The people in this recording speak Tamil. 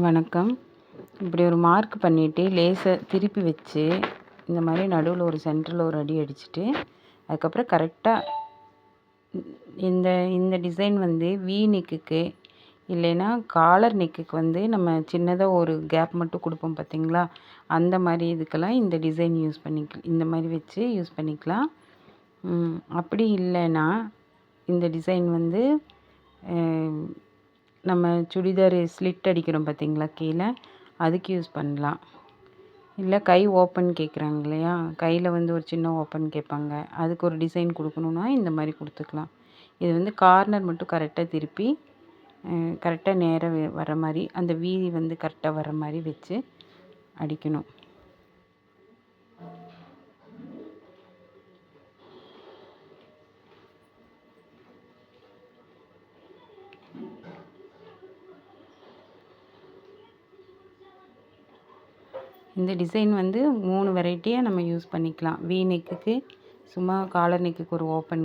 வணக்கம். இப்படி ஒரு மார்க் பண்ணிவிட்டு லேஸை திருப்பி வச்சு இந்த மாதிரி நடுவில் ஒரு சென்டரில் ஒரு அடி அடிச்சுட்டு அதுக்கப்புறம் கரெக்டாக இந்த இந்த டிசைன் வந்து வி நெக்குக்கு இல்லைன்னா காலர் நெக்குக்கு வந்து நம்ம சின்னதாக ஒரு கேப் மட்டும் கொடுப்போம் பார்த்தீங்களா, அந்த மாதிரி இதுக்கெல்லாம் இந்த டிசைன் யூஸ் பண்ணிக்கலாம். இந்த மாதிரி வச்சு யூஸ் பண்ணிக்கலாம். அப்படி இல்லைன்னா இந்த டிசைன் வந்து நம்ம சுடிதார் ஸ்லிட் அடிக்கிறோம் பார்த்தீங்களா கீழே, அதுக்கு யூஸ் பண்ணலாம். இல்லை கை ஓப்பன் கேட்குறாங்க இல்லையா, கையில் வந்து ஒரு சின்ன ஓப்பன் கேட்பாங்க, அதுக்கு ஒரு டிசைன் கொடுக்கணுன்னா இந்த மாதிரி கொடுத்துக்கலாம். இது வந்து கார்னர் மட்டும் கரெக்டாக திருப்பி கரெக்டாக நேராக வர மாதிரி அந்த வி வந்து கரெக்டாக வர மாதிரி வச்சு அடிக்கணும். இந்த டிசைன் வந்து 3 வெரைட்டியாக நம்ம யூஸ் பண்ணிக்கலாம். வி நெக்குக்கு சும்மா, காலர் நெக்குக்கு ஒரு ஓப்பன்